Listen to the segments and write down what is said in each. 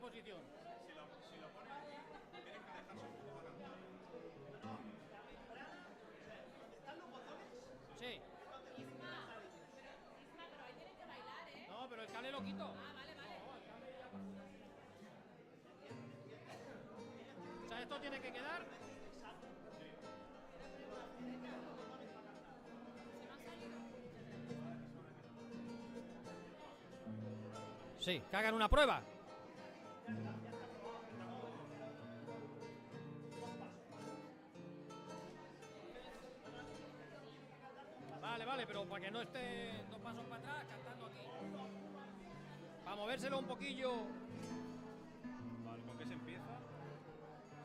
posición? Si lo pones aquí, tienes que dejarse un poco para cantar. ¿Están los botones? Sí. Isma, pero ahí tienes que bailar, ¿eh? No, pero el cable lo quito. Ah, vale, vale. O sea, esto tiene que quedar. Sí, que hagan una prueba. Vale, pero para que no esté 2 pasos para atrás, cantando aquí. Para movérselo un poquillo. Vale, ¿con qué se empieza?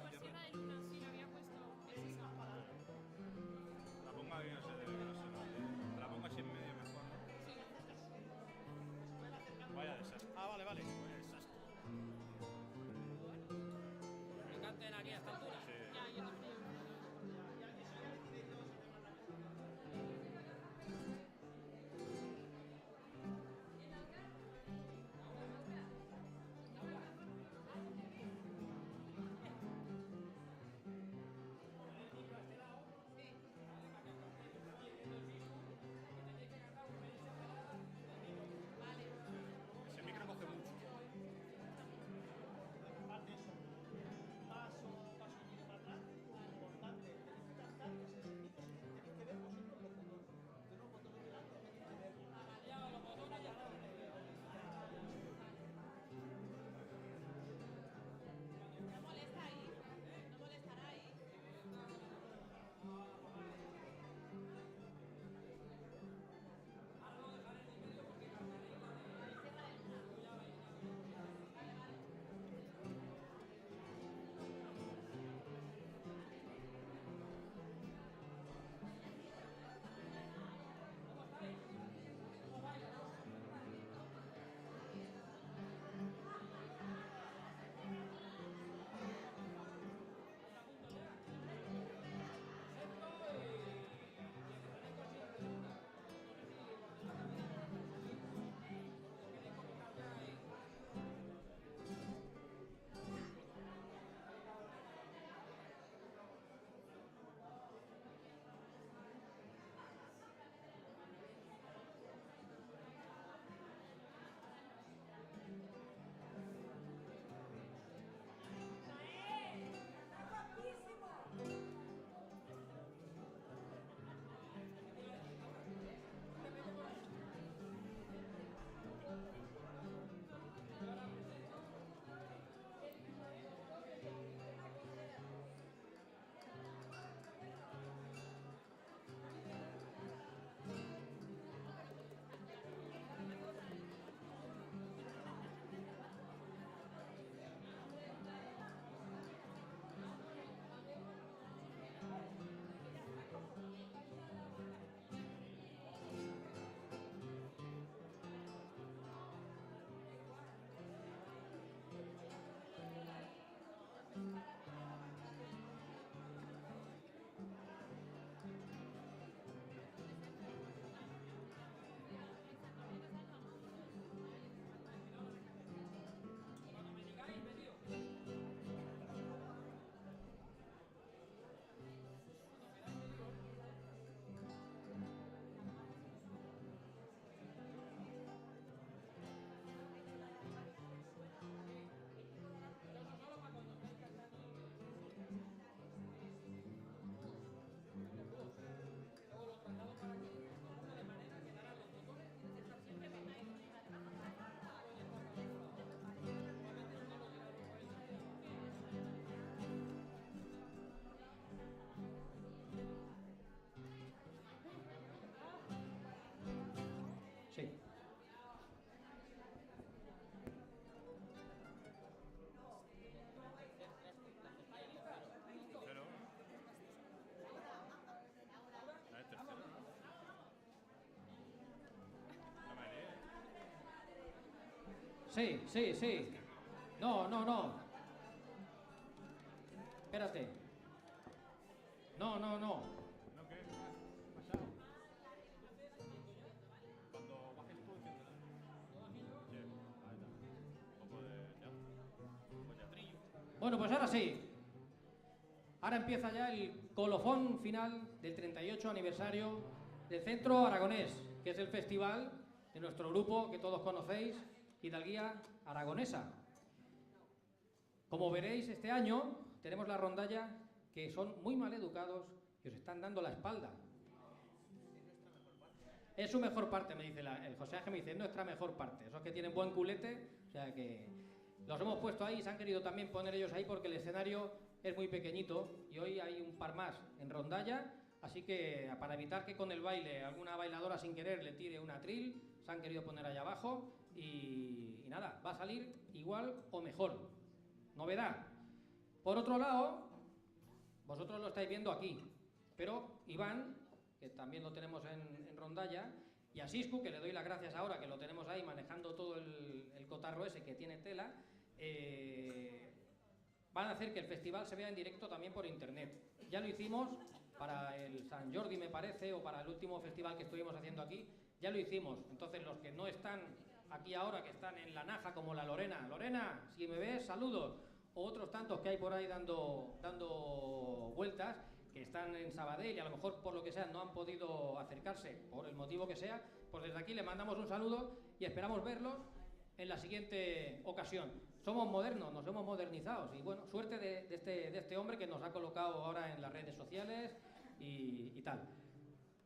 Pues era en una, sí, había puesto. Es esa. La pongo aquí, no sé, que no se note. La pongo así en medio mejor, ¿no? Sí. Vaya desastre. Ah, vale. Vaya desastre. Que canten aquí a esta altura. Sí. Ya, yo también. Ese micro coge mucho. Aparte de eso, paso un poquito para atrás, importante, tenéis que cantar ese sonido, tenéis que ver vosotros los botones. De los botones delante tenéis que ver. No molesta ahí. No molestará ahí. Sí. Tercero. La es tercero. No me líes. Sí. No. Espérate. No. ¿No qué? Pasado. Cuando bajes tú, enciéndela. Sí, ahí está. Un poco de... ya. Bueno, pues ahora sí. Ahora empieza ya el colofón final del 38 aniversario del Centro Aragonés, que es el festival de nuestro grupo que todos conocéis, Hidalguía Aragonesa. Como veréis, este año tenemos la rondalla que son muy mal educados y os están dando la espalda. Es su mejor parte, me dice el José Ángel, me dice, es nuestra mejor parte. Esos que tienen buen culete, o sea que los hemos puesto ahí, se han querido también poner ellos ahí porque el escenario es muy pequeñito y hoy hay un par más en rondalla, así que para evitar que con el baile alguna bailadora sin querer le tire un atril, se han querido poner allá abajo y nada, va a salir igual o mejor. Novedad. Por otro lado, vosotros lo estáis viendo aquí, pero Iván, que también lo tenemos en rondalla, y a Siscu, que le doy las gracias ahora, que lo tenemos ahí manejando todo el cotarro ese que tiene tela, van a hacer que el festival se vea en directo también por internet. Ya lo hicimos para el Sant Jordi, me parece, o para el último festival que estuvimos haciendo aquí, ya lo hicimos. Entonces los que no están aquí ahora, que están en La Naja, como la Lorena, Lorena, si me ves, saludos, o otros tantos que hay por ahí dando vueltas, que están en Sabadell y a lo mejor por lo que sea no han podido acercarse, por el motivo que sea, pues desde aquí les mandamos un saludo y esperamos verlos en la siguiente ocasión. Somos modernos, nos hemos modernizado y bueno, suerte de este hombre que nos ha colocado ahora en las redes sociales y tal.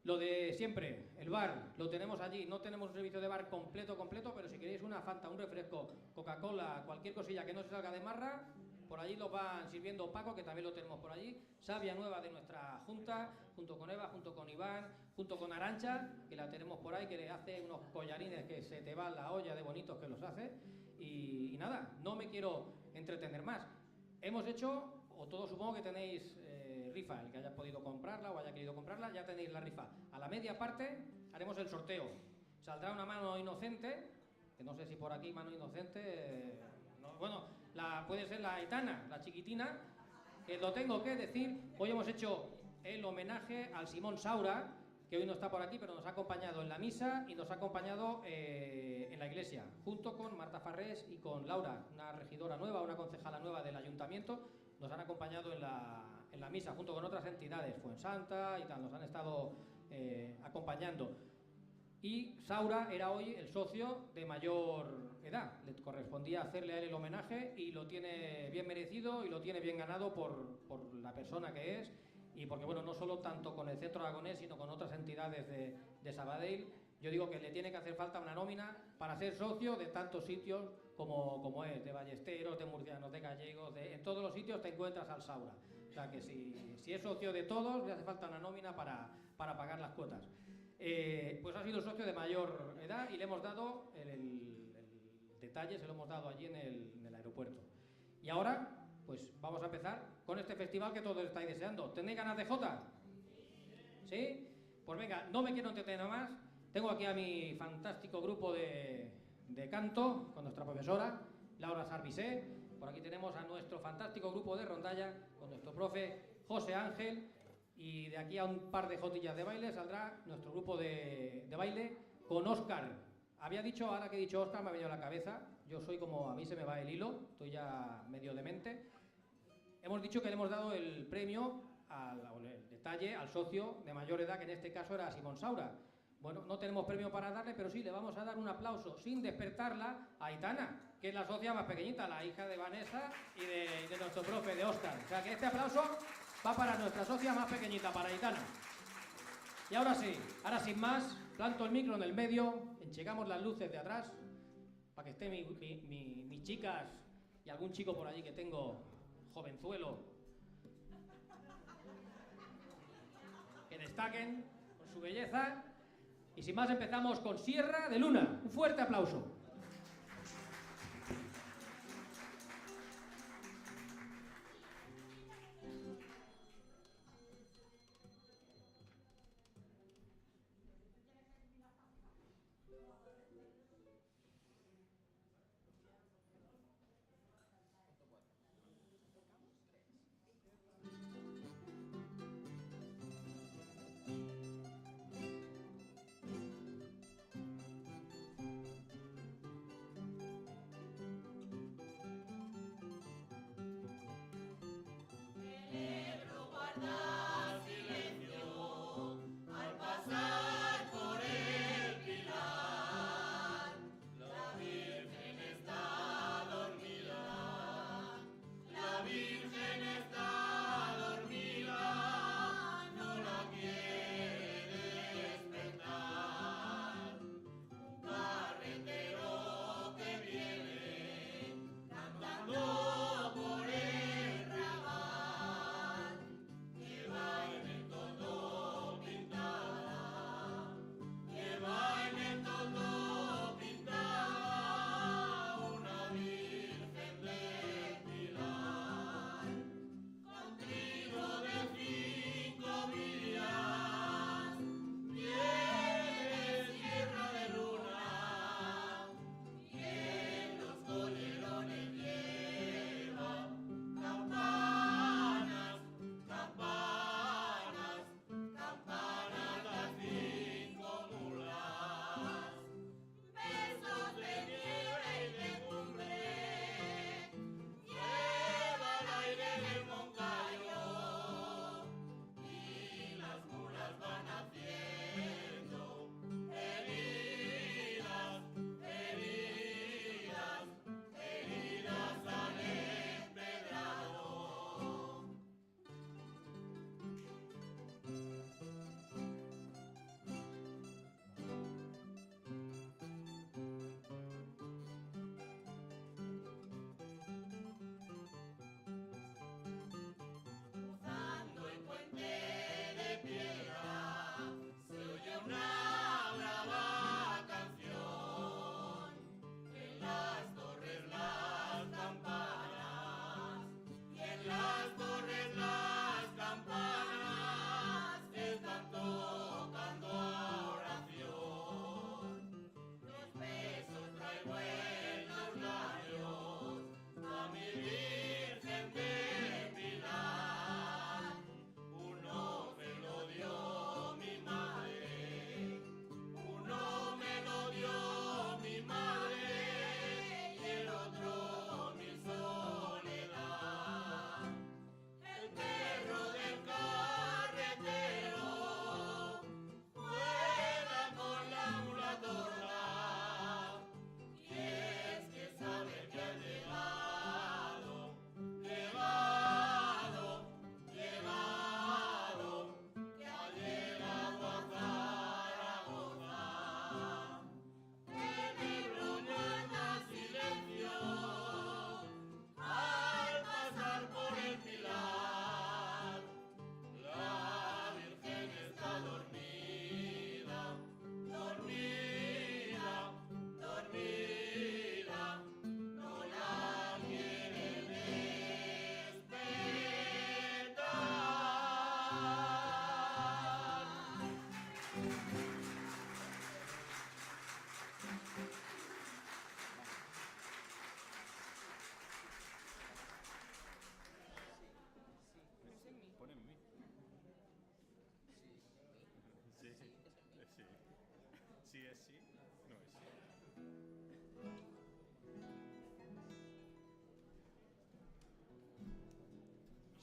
Lo de siempre, el bar, lo tenemos allí, no tenemos un servicio de bar completo, pero si queréis una Fanta, un refresco, Coca-Cola, cualquier cosilla que no se salga de marra, por allí lo van sirviendo Paco, que también lo tenemos por allí, Sabia nueva de nuestra junta, junto con Eva, junto con Iván, junto con Arancha, que la tenemos por ahí, que le hace unos collarines que se te va la olla de bonitos que los hace, y nada, no me quiero entretener más. Hemos hecho, o todos supongo que tenéis rifa, el que haya podido comprarla o haya querido comprarla, ya tenéis la rifa. A la media parte haremos el sorteo. Saldrá una mano inocente, que no sé si por aquí mano inocente, no, bueno, puede ser la Aitana, la chiquitina, que lo tengo que decir. Hoy hemos hecho el homenaje al Simón Saura, que hoy no está por aquí, pero nos ha acompañado en la misa y nos ha acompañado en la iglesia, junto con Marta Farrés y con Laura, una regidora nueva, una concejala nueva del ayuntamiento. Nos han acompañado en la misa, junto con otras entidades, Fuensanta y tal, nos han estado acompañando. Y Saura era hoy el socio de mayor edad, le correspondía hacerle a él el homenaje y lo tiene bien merecido y lo tiene bien ganado por la persona que es y porque, bueno, no solo tanto con el Centro Aragonés, sino con otras entidades de Sabadell. Yo digo que le tiene que hacer falta una nómina para ser socio de tantos sitios como es, de Ballesteros, de Murcianos, de Gallegos, en todos los sitios te encuentras al Saura. O sea que si es socio de todos, le hace falta una nómina para pagar las cuotas. Pues ha sido socio de mayor edad y le hemos dado el detalle, se lo hemos dado allí en el aeropuerto. Y ahora, pues vamos a empezar con este festival que todos estáis deseando. ¿Tenéis ganas de jota? ¿Sí? Pues venga, no me quiero entretener más. Tengo aquí a mi fantástico grupo de canto con nuestra profesora, Laura Sarvisé. Por aquí tenemos a nuestro fantástico grupo de rondalla con nuestro profe José Ángel. Y de aquí a un par de jotillas de baile saldrá nuestro grupo de baile con Óscar. Había dicho, ahora que he dicho Óscar me ha venido a la cabeza, yo soy como, a mí se me va el hilo, estoy ya medio demente. Hemos dicho que le hemos dado el premio, el detalle, al socio de mayor edad, que en este caso era Simón Saura. Bueno, no tenemos premio para darle, pero sí le vamos a dar un aplauso, sin despertarla, a Aitana, que es la socia más pequeñita, la hija de Vanessa y de nuestro profe, de Óscar. O sea que este aplauso va para nuestra socia más pequeñita, para Aitana. Y ahora sí, ahora sin más, planto el micro en el medio, enchegamos las luces de atrás, para que estén mis chicas y algún chico por allí que tengo, jovenzuelo, que destaquen con su belleza. Y sin más empezamos con Sierra de Luna. Un fuerte aplauso.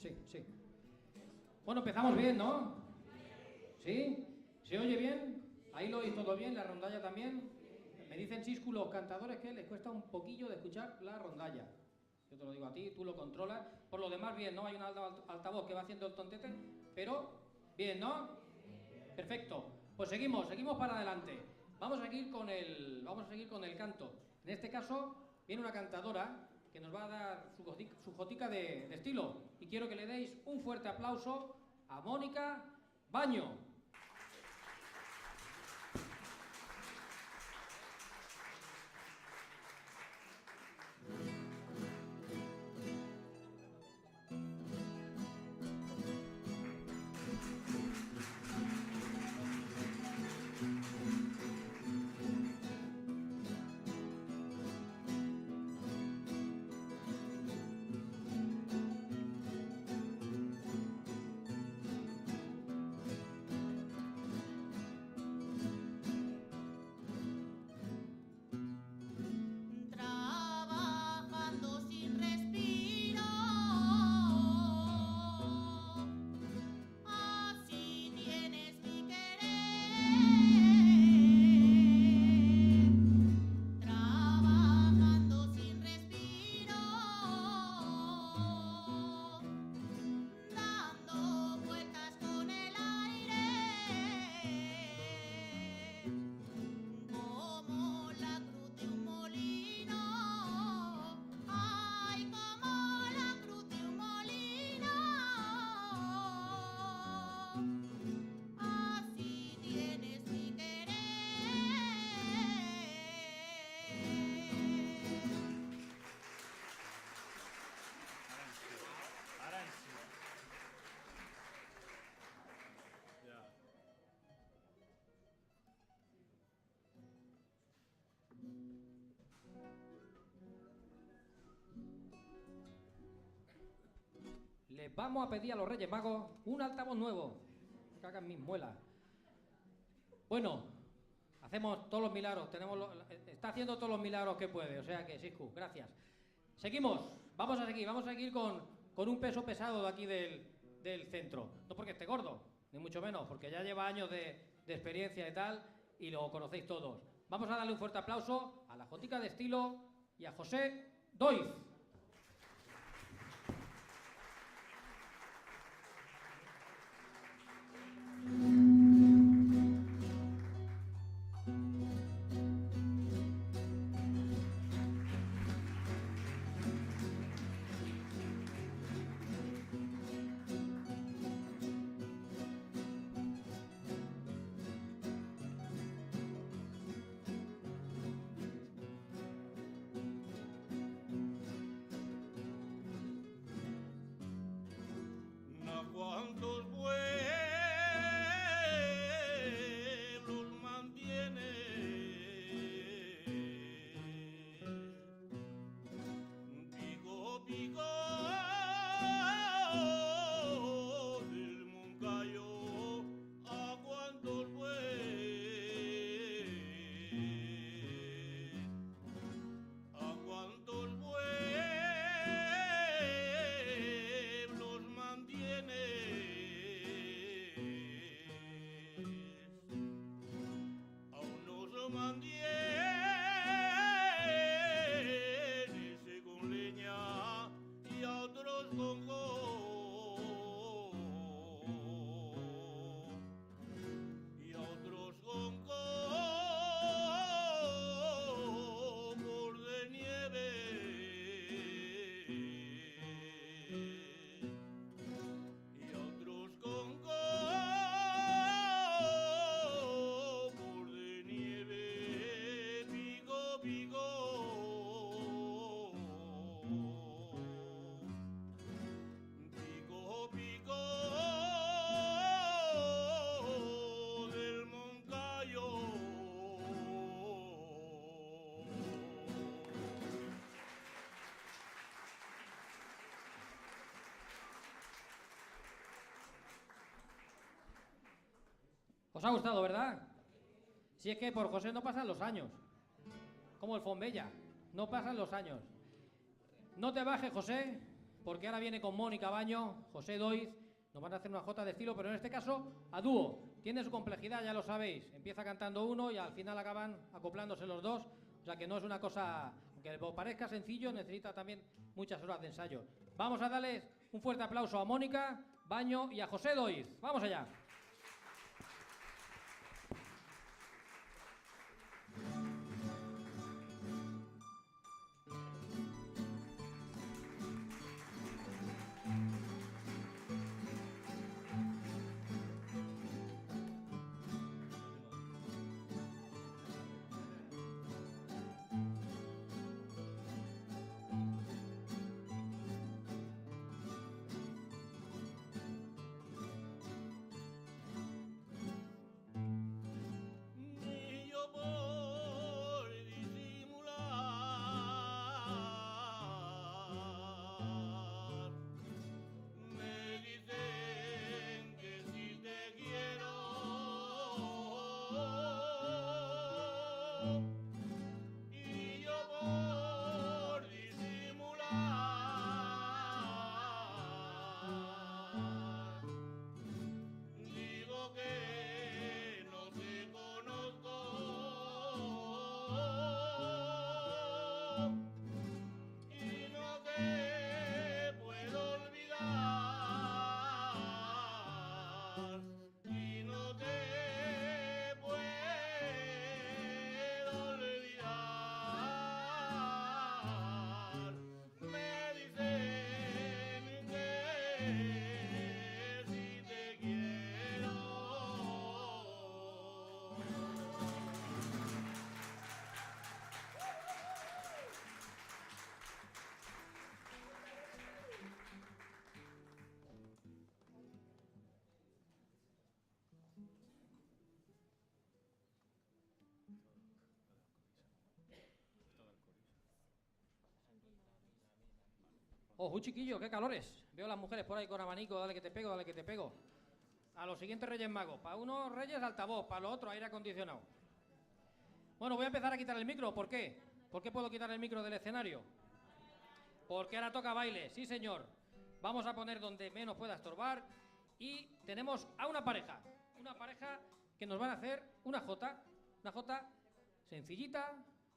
Sí, sí. Bueno, empezamos bien, ¿no? ¿Sí? ¿Se oye bien? Ahí lo oís todo bien, la rondalla también. Me dicen Siscu los cantadores que les cuesta un poquillo de escuchar la rondalla. Yo te lo digo a ti, tú lo controlas. Por lo demás, bien, ¿no? Hay un altavoz que va haciendo el tontete, pero bien, ¿no? Perfecto. Pues seguimos para adelante. Vamos a seguir con el canto. En este caso, viene una cantadora que nos va a dar su jotica de estilo. Y quiero que le deis un fuerte aplauso a Mónica Baño. Trabajando sin respiro, así tienes mi querer. Trabajando sin respiro, dando vueltas con el aire, como la cruz de un molino. Ay, como la cruz de un molino. Así tienes mi querer. Ahora en sí. Ya. Les vamos a pedir a los Reyes Magos un altavoz nuevo. Que hagan mis muelas. Bueno, hacemos todos los milagros. Está haciendo todos los milagros que puede. O sea que, Siscu, gracias. Seguimos. Vamos a seguir con un peso pesado de aquí del centro. No porque esté gordo, ni mucho menos, porque ya lleva años de experiencia y tal, y lo conocéis todos. Vamos a darle un fuerte aplauso a la Jotica de Estilo y a José Doiz. No cuantos pueblos mantiene, pico, pico del Moncayo, a cuantos a cuantos pueblos mantienes, a unos lo mantienes con leña y a otros con y a otros con copos de nieve, y a otros con copos de nieve, pico, pico pico, pico del Moncayo. ¿Os ha gustado, verdad? Si es que por José no pasan los años. Como el Fonbella, no pasan los años. No te bajes, José, porque ahora viene con Mónica Baño, José Doiz, nos van a hacer una jota de estilo, pero en este caso a dúo. Tiene su complejidad, ya lo sabéis. Empieza cantando uno y al final acaban acoplándose los dos. O sea que no es una cosa, aunque os parezca sencillo, necesita también muchas horas de ensayo. Vamos a darles un fuerte aplauso a Mónica Baño y a José Doiz. ¡Vamos allá! Ni yo por disimular, me dicen que si te quiero, y yo por disimular, digo que no te conozco y no te puedo olvidar y no te puedo olvidar. Me dicen que si te quiero. ¡Oh, chiquillo, qué calores! Veo a las mujeres por ahí con abanico, dale que te pego, dale que te pego. A los siguientes Reyes Magos. Para unos Reyes altavoz, para los otros aire acondicionado. Bueno, voy a empezar a quitar el micro. ¿Por qué? ¿Por qué puedo quitar el micro del escenario? Porque ahora toca baile, sí señor. Vamos a poner donde menos pueda estorbar. Y tenemos a una pareja que nos van a hacer una jota sencillita,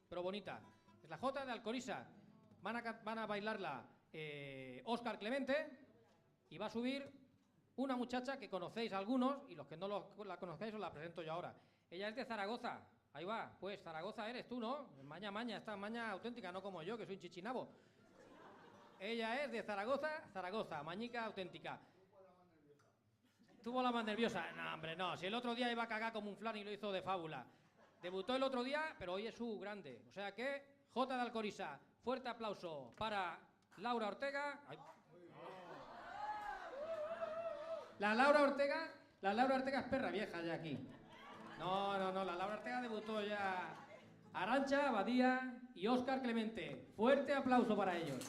pero bonita. Es la jota de Alcorisa. Van a bailarla Óscar Clemente y va a subir una muchacha que conocéis algunos y los que no la conozcáis os la presento yo ahora. Ella es de Zaragoza. Ahí va, pues Zaragoza eres tú, ¿no? Maña, esta maña auténtica, no como yo, que soy un chichinabo. Ella es de Zaragoza, mañica auténtica. Tuvo la más nerviosa. No, hombre, no. Si el otro día iba a cagar como un flan y lo hizo de fábula. Debutó el otro día, pero hoy es su grande. O sea que, Jota de Alcorisa, fuerte aplauso para Laura Ortega. Ay. La Laura Ortega es perra vieja ya aquí. No, la Laura Ortega debutó ya. Arantxa Badía y Óscar Clemente. Fuerte aplauso para ellos.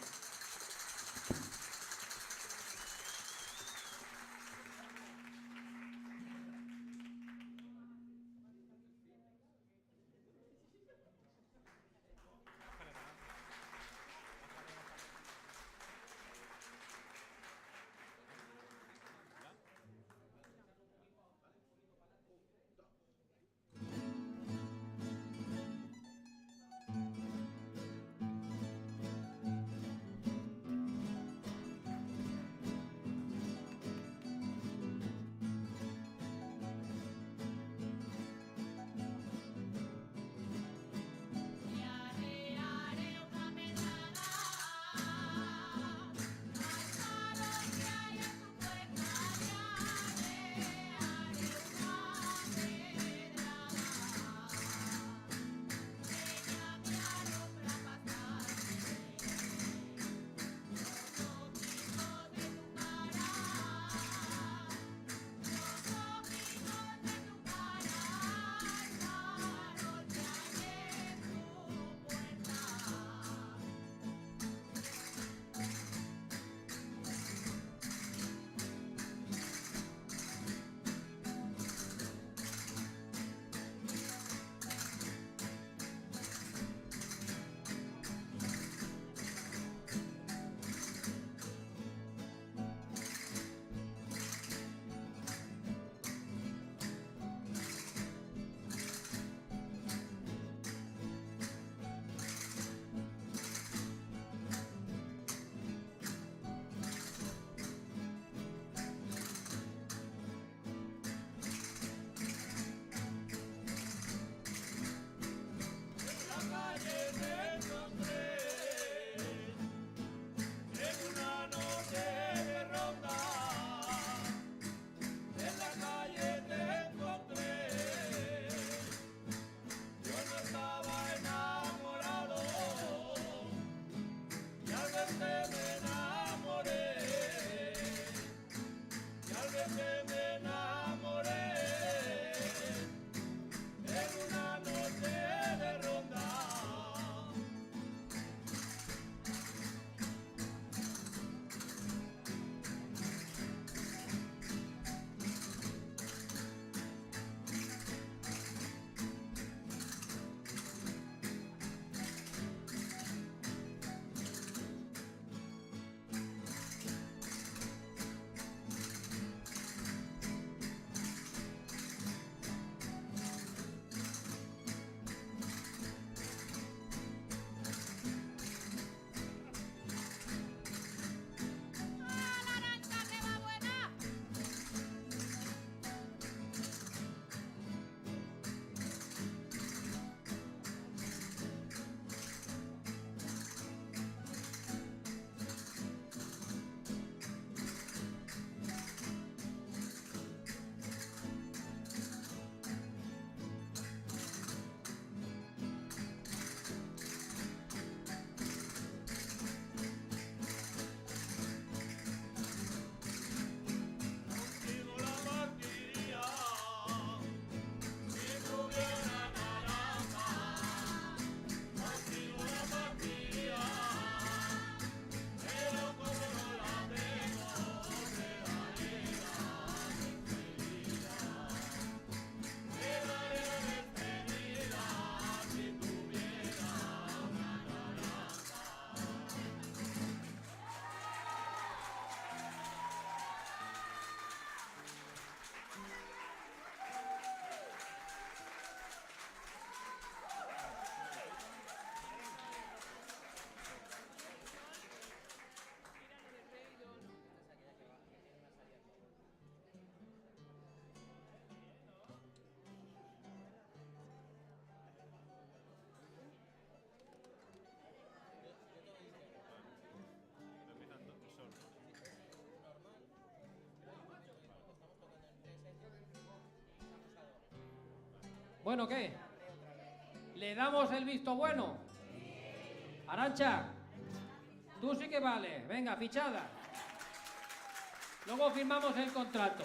Bueno, ¿qué? ¿Le damos el visto bueno? Arantxa, tú sí que vale. Venga, fichada. Luego firmamos el contrato.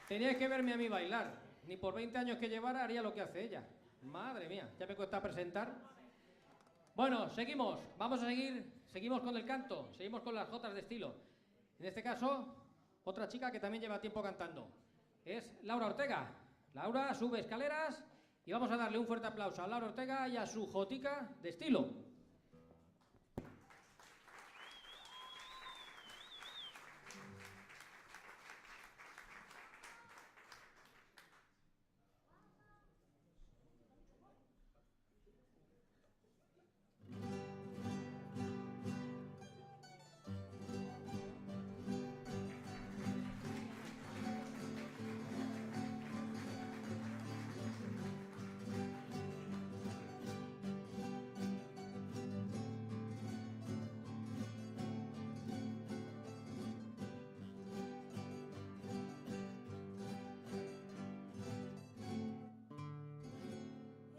Teníais que verme a mí bailar. Ni por 20 años que llevara haría lo que hace ella. Madre mía, ya me cuesta presentar. Bueno, seguimos. Vamos a seguir. Seguimos con el canto. Seguimos con las jotas de estilo. En este caso, otra chica que también lleva tiempo cantando. Es Laura Ortega. Laura sube escaleras y vamos a darle un fuerte aplauso a Laura Ortega y a su jotica de estilo.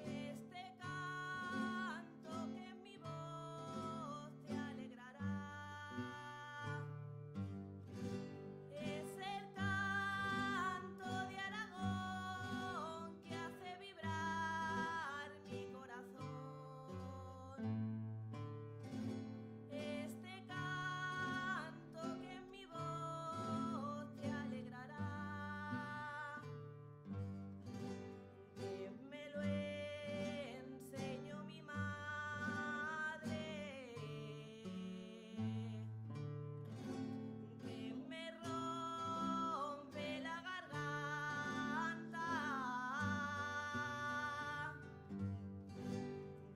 Este canto que en mi voz te alegrará es el canto de Aragón que hace vibrar mi corazón. Este canto que en mi voz te alegrará. Que me lo enseñó mi madre, que me rompe la garganta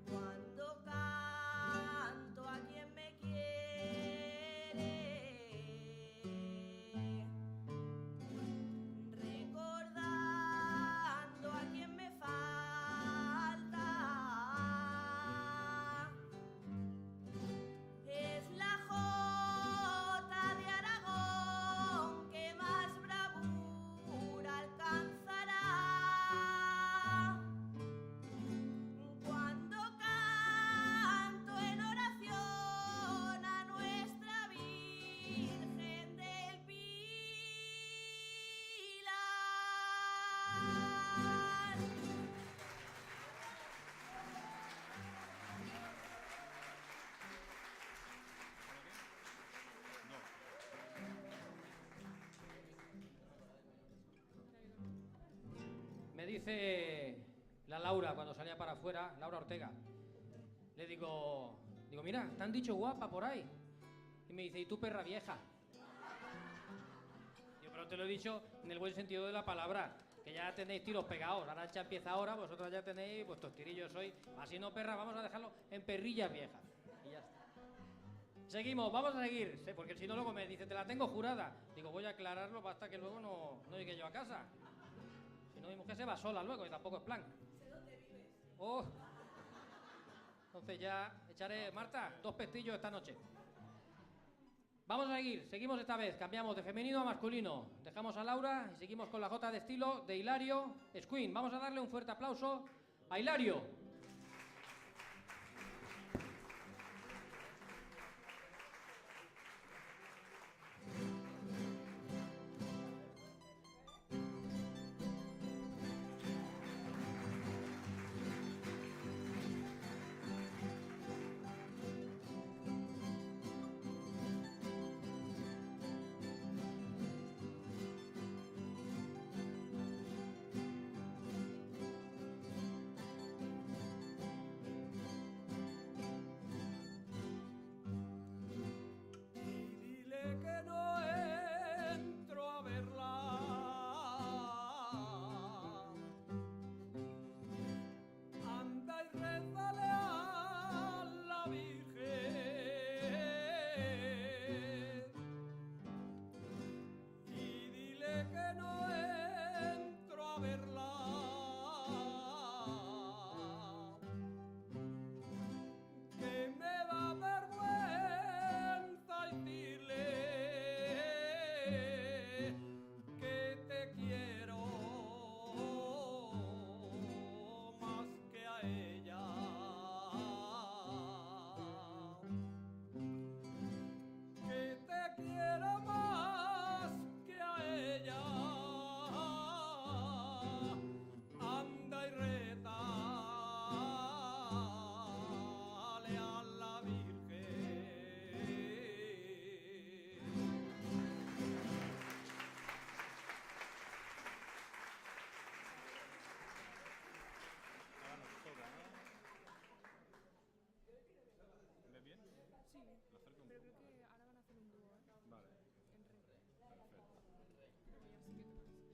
cuando canto a quien me quiere. Recordando a quien me falta, es la jota de Aragón que más bravura alcanzará. Cuando canto en oración a nuestra Virgen del Pilar. Me dice la Laura cuando salía para afuera, Laura Ortega. Le digo, mira, te han dicho guapa por ahí. Y me dice, ¿y tú perra vieja? Yo, pero te lo he dicho en el buen sentido de la palabra, que ya tenéis tiros pegados. Arantxa empieza ahora, vosotros ya tenéis vuestros tirillos hoy. Así no, perra, vamos a dejarlo en perrillas viejas. Y ya está. Seguimos, vamos a seguir, porque si no luego me dice, te la tengo jurada. Digo, voy a aclararlo basta que luego no llegue yo a casa. Si no, mi mujer se va sola luego y tampoco es plan. Oh. Entonces ya echaré, Marta, 2 pestillos esta noche. Vamos a seguir, seguimos esta vez, cambiamos de femenino a masculino. Dejamos a Laura y seguimos con la jota de estilo de Hilario Escuin. Vamos a darle un fuerte aplauso a Hilario.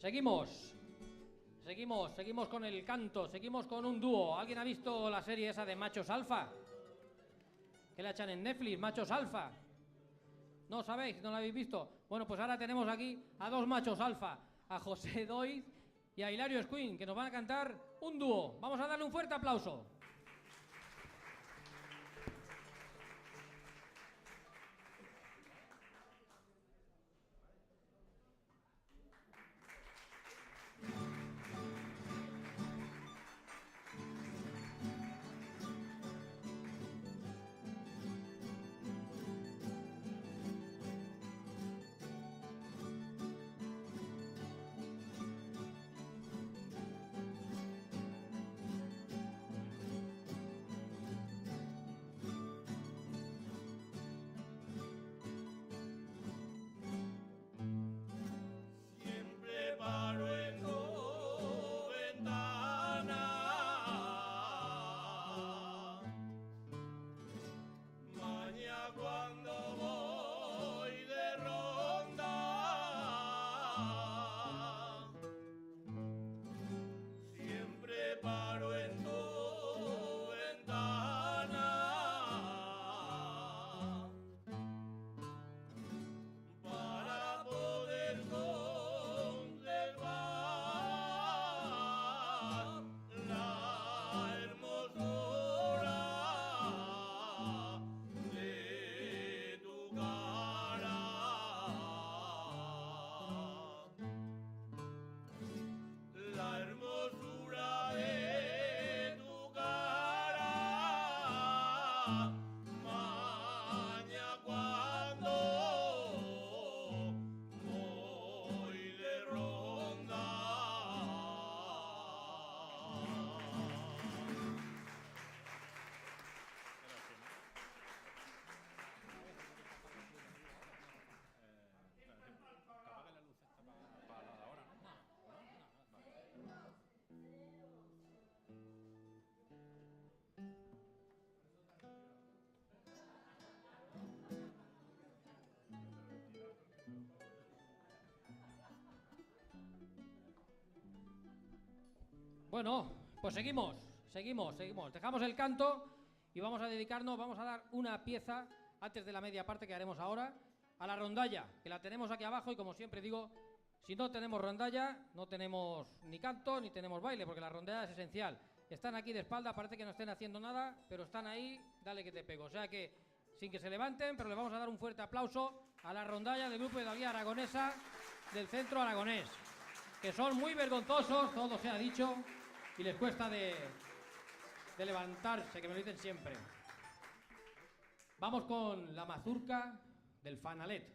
Seguimos con el canto, seguimos con un dúo. ¿Alguien ha visto la serie esa de Machos Alfa? Que la echan en Netflix, Machos Alfa. ¿No sabéis? ¿No la habéis visto? Bueno, pues ahora tenemos aquí a dos machos alfa, a José Doiz y a Hilario Escuin, que nos van a cantar un dúo. Vamos a darle un fuerte aplauso. Siempre paro en tu ventana, mañana cuando voy de ronda, siempre paro en tu ventana para poder contemplar la hermosura de tu cara, la hermosura de tu cara, mañana cuando voy de ronda. Apaga la luz esta para la de ahora, ¿no? Bueno, pues seguimos. Dejamos el canto y vamos a dedicarnos, vamos a dar una pieza antes de la media parte que haremos ahora a la rondalla, que la tenemos aquí abajo y como siempre digo, si no tenemos rondalla, no tenemos ni canto ni tenemos baile, porque la rondalla es esencial. Están aquí de espalda, parece que no estén haciendo nada, pero están ahí, dale que te pego. O sea que, sin que se levanten, pero le vamos a dar un fuerte aplauso a la rondalla del grupo de la Guía Aragonesa del Centro Aragonés, que son muy vergonzosos, todo se ha dicho, y les cuesta de levantarse, que me lo dicen siempre. Vamos con la mazurca del Fanalet.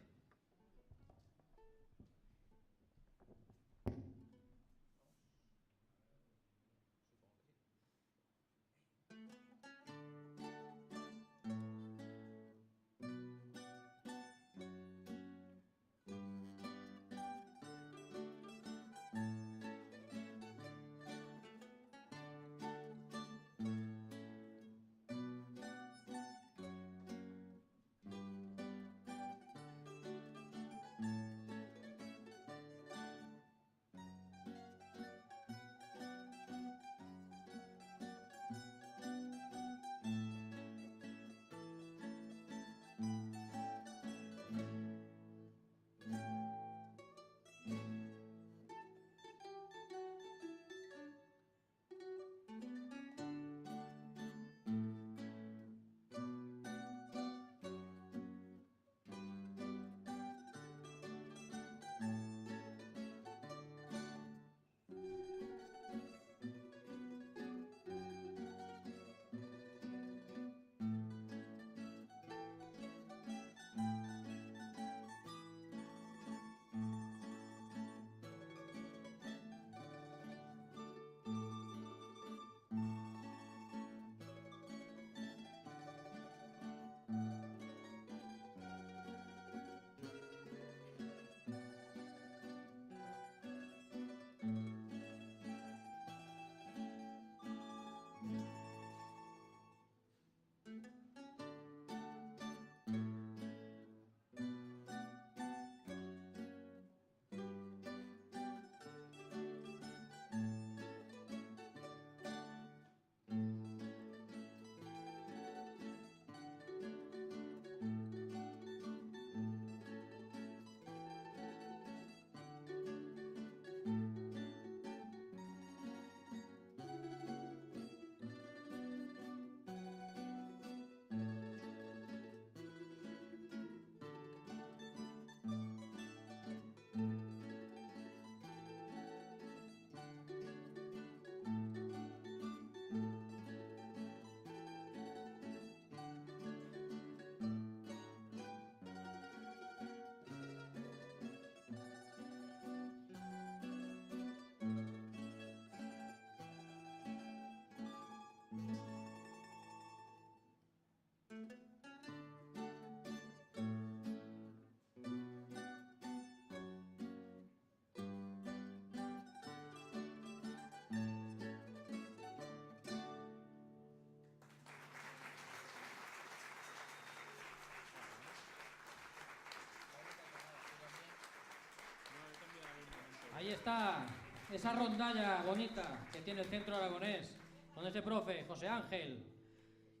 está esa rondalla bonita que tiene el Centro Aragonés, con ese profe, José Ángel,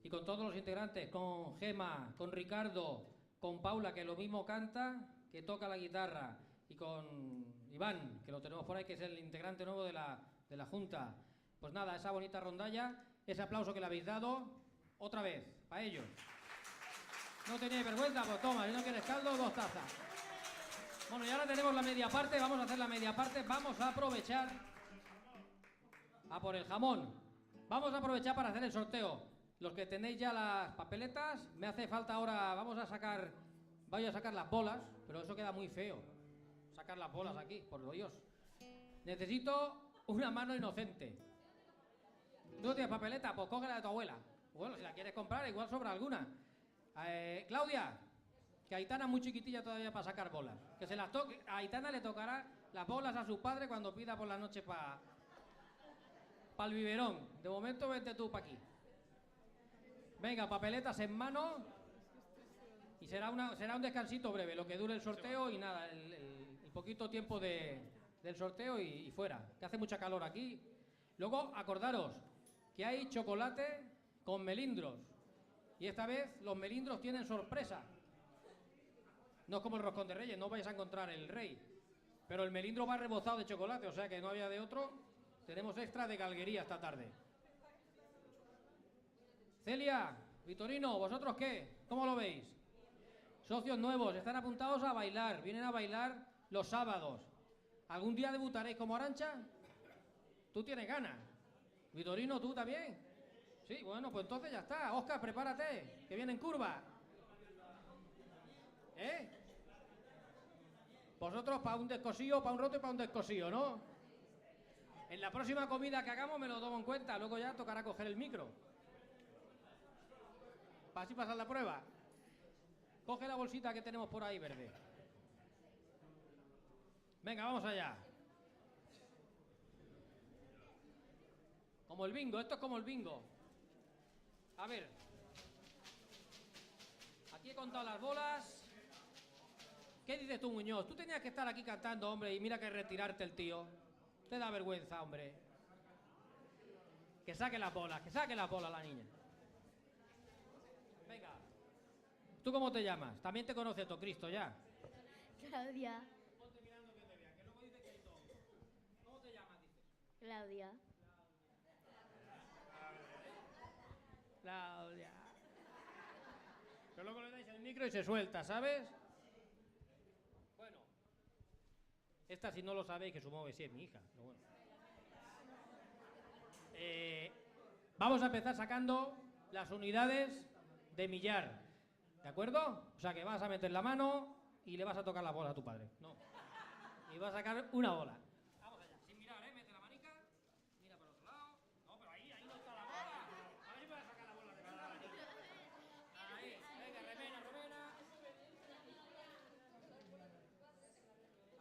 y con todos los integrantes, con Gema, con Ricardo, con Paula, que lo mismo canta, que toca la guitarra, y con Iván, que lo tenemos por ahí, que es el integrante nuevo de la Junta. Pues nada, esa bonita rondalla, ese aplauso que le habéis dado, otra vez, para ellos. No tenéis vergüenza, pues toma, si no quieres caldo, 2 tazas. Bueno, y ahora tenemos la media parte, vamos a hacer la media parte, vamos a aprovechar a por el jamón. Vamos a aprovechar para hacer el sorteo. Los que tenéis ya las papeletas, me hace falta ahora, voy a sacar las bolas, pero eso queda muy feo. Sacar las bolas aquí, por Dios. Necesito una mano inocente. ¿Tú no tienes papeleta? Pues cógela de tu abuela. Bueno, si la quieres comprar, igual sobra alguna. Claudia, que Aitana es muy chiquitilla todavía para sacar bolas. Que se las toque. A Aitana le tocará las bolas a su padre cuando pida por la noche para el biberón. De momento vente tú para aquí. Venga, papeletas en mano. Y será un descansito breve, lo que dure el sorteo y nada, el poquito tiempo del sorteo y fuera. Que hace mucha calor aquí. Luego, acordaros que hay chocolate con melindros. Y esta vez los melindros tienen sorpresa. No es como el roscón de Reyes, no vais a encontrar el rey. Pero el melindro va rebozado de chocolate, o sea que no había de otro. Tenemos extra de galguería esta tarde. Celia, Vitorino, ¿vosotros qué? ¿Cómo lo veis? Socios nuevos, están apuntados a bailar, vienen a bailar los sábados. ¿Algún día debutaréis como Arantxa? ¿Tú tienes ganas? Vitorino, ¿tú también? Sí, bueno, pues entonces ya está. Óscar, prepárate, que viene en curva. ¿Eh? Vosotros para un descosío, para un roto y para un descosío, ¿no? En la próxima comida que hagamos me lo tomo en cuenta, luego ya tocará coger el micro. Para así pasar la prueba. Coge la bolsita que tenemos por ahí verde. Venga, vamos allá. Como el bingo, esto es como el bingo. A ver. Aquí he contado las bolas. ¿Qué dices tú, Muñoz? Tú tenías que estar aquí cantando, hombre, y mira que retirarte el tío. Te da vergüenza, hombre. Que saque las bolas la niña. Venga. ¿Tú cómo te llamas? También te conoce Tocristo ya. Claudia. Ponte mirando que te vea, que luego dice que hay todo. ¿Cómo te llamas, dices? Claudia. Claudia. Pero luego le dais el micro y se suelta, ¿sabes? Bueno. Esta, si no lo sabéis, que supongo que sí es mi hija. Pero bueno. Vamos a empezar sacando las unidades de millar. ¿De acuerdo? O sea que vas a meter la mano y le vas a tocar la bola a tu padre. No. Y vas a sacar una bola. Vamos allá. Sin mirar, ¿eh? Mete la manica. Mira por otro lado. No, pero ahí no está la bola. A ver si puedes sacar la bola de verdad. Ahí. Venga, remena.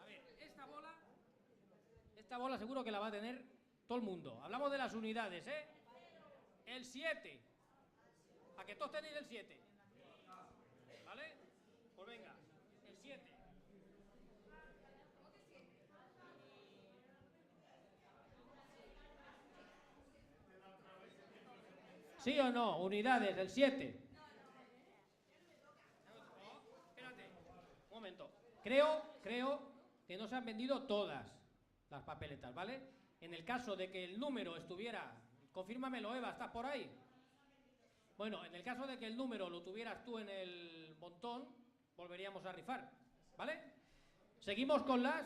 A ver, esta bola seguro que la va a tener todo el mundo. Hablamos de las unidades, ¿eh? El 7. ¿A que todos tenéis el 7? ¿Vale? Pues venga, el 7. ¿Sí o no? Unidades, el 7. Espérate, un momento. Creo que no se han vendido todas las papeletas, ¿vale? En el caso de que el número estuviera... Confírmamelo, Eva, ¿estás por ahí? Bueno, en el caso de que el número lo tuvieras tú en el montón, volveríamos a rifar, ¿vale? Seguimos con las...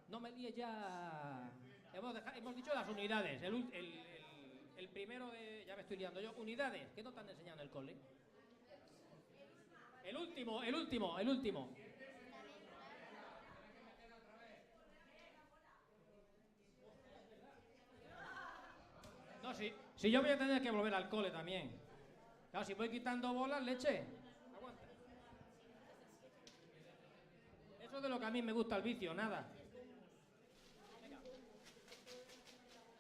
No me líes ya... Hemos dicho las unidades. El primero de... Ya me estoy liando yo. Unidades. ¿Qué no te han enseñado en el cole? El último. No, si yo voy a tener que volver al cole también. Claro, si voy quitando bolas, leche. Aguanta. Eso es de lo que a mí me gusta el vicio, nada. Venga.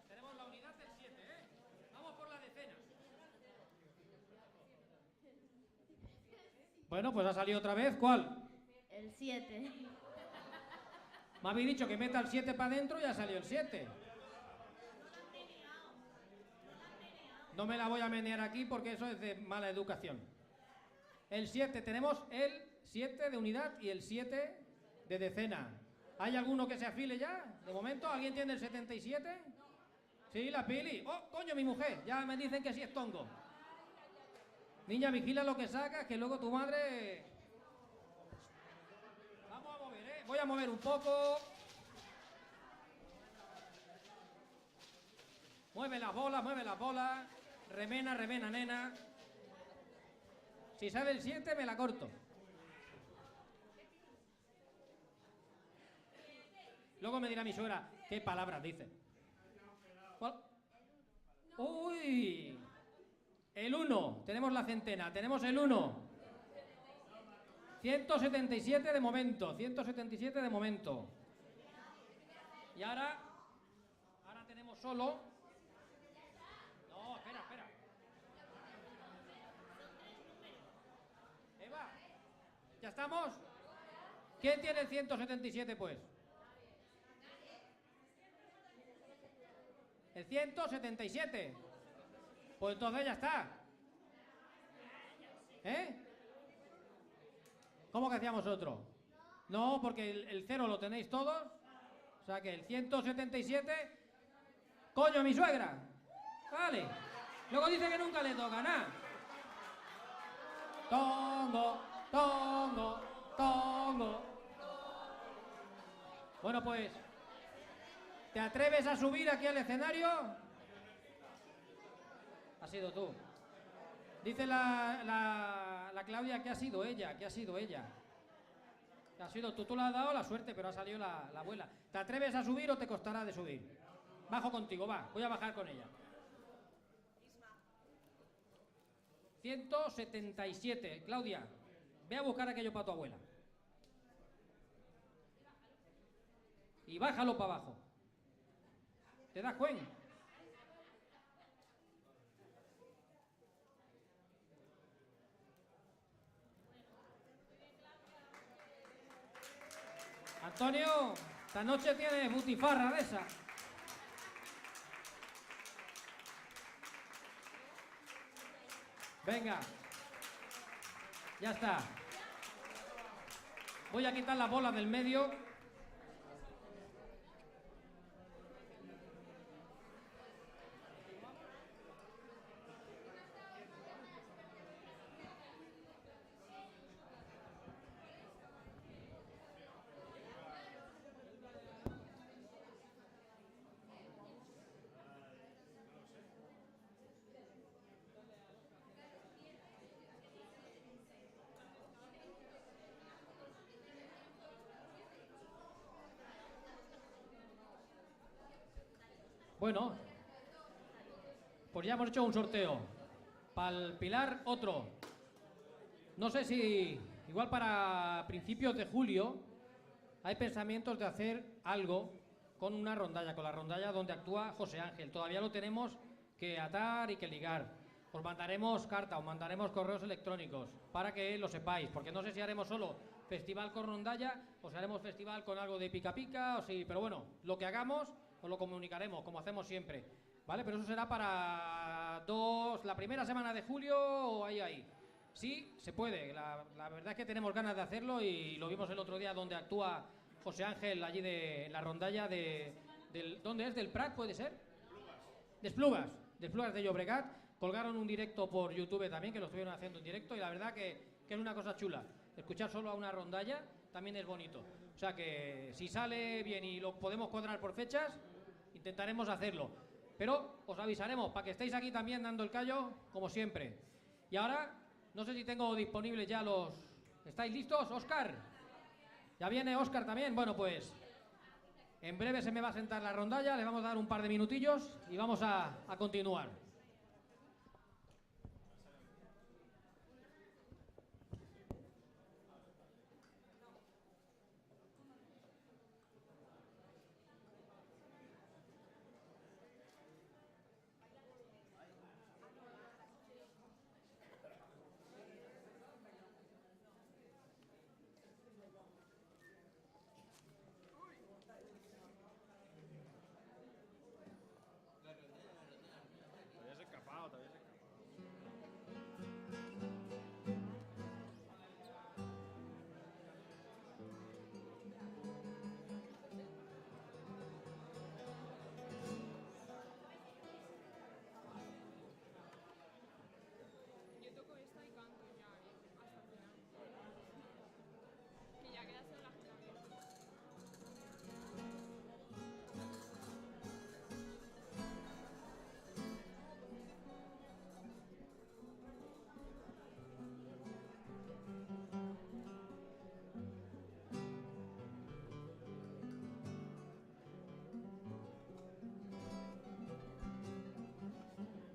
Tenemos la unidad del 7, ¿eh? Vamos por la decena. Bueno, pues ha salido otra vez. ¿Cuál? El 7. Me habéis dicho que meta el 7 para adentro y ya salió el 7. No me la voy a menear aquí porque eso es de mala educación. El 7, tenemos el 7 de unidad y el 7 de decena. ¿Hay alguno que se afile ya? De momento, ¿alguien tiene el 77? Sí, la Pili. ¡Oh, coño, mi mujer! Ya me dicen que sí es tongo. Niña, vigila lo que sacas, que luego tu madre... Vamos a mover, ¿eh? Voy a mover un poco. Mueve las bolas, mueve las bolas. Remena, remena, nena. Si sale el 7, me la corto. Luego me dirá mi suegra, ¿qué palabras dice? ¿Cuál? ¡Uy! El 1, tenemos la centena, tenemos el 1. 177 de momento, 177 de momento. Y ahora tenemos solo... No, espera, espera. Eva, ¿ya estamos? ¿Quién tiene el 177 pues? El 177. Pues entonces ya está. ¿Eh? ¿Cómo que hacíamos otro? No, porque el 0 lo tenéis todos. O sea que el 177... ¡Coño, mi suegra! Vale. Luego dice que nunca le toca nada. Tongo, tongo, tongo. Bueno, pues... ¿te atreves a subir aquí al escenario? Ha sido tú. Dice la Claudia que ha sido ella, que ha sido ella. Que ha sido tú le has dado la suerte, pero ha salido la abuela. ¿Te atreves a subir o te costará de subir? Bajo contigo, va, voy a bajar con ella. 177. Claudia, ve a buscar aquello para tu abuela. Y bájalo para abajo. ¿Te das cuenta? Antonio, esta noche tienes butifarra de esa. Venga. Ya está. Voy a quitar las bolas del medio. Bueno, pues ya hemos hecho un sorteo. Para el Pilar, otro. No sé si, igual para principios de julio, hay pensamientos de hacer algo con una rondalla, con la rondalla donde actúa José Ángel. Todavía lo tenemos que atar y que ligar. Os mandaremos carta, os mandaremos correos electrónicos para que lo sepáis, porque no sé si haremos solo festival con rondalla o si haremos festival con algo de pica pica, o si, pero bueno, lo que hagamos os lo comunicaremos, como hacemos siempre, ¿vale? Pero eso será para la primera semana de julio o ahí. Sí, se puede, la verdad es que tenemos ganas de hacerlo y lo vimos el otro día donde actúa José Ángel, allí de la rondalla ¿dónde es? ¿Del Prat, puede ser? De Esplugas de Llobregat. Colgaron un directo por YouTube también, que lo estuvieron haciendo en directo, y la verdad que es una cosa chula. Escuchar solo a una rondalla también es bonito. O sea que si sale bien y lo podemos cuadrar por fechas, intentaremos hacerlo. Pero os avisaremos para que estéis aquí también dando el callo, como siempre. Y ahora, no sé si tengo disponibles ya los... ¿Estáis listos, Óscar? ¿Ya viene Óscar también? Bueno, pues en breve se me va a sentar la rondalla, le vamos a dar un par de minutillos y vamos a continuar.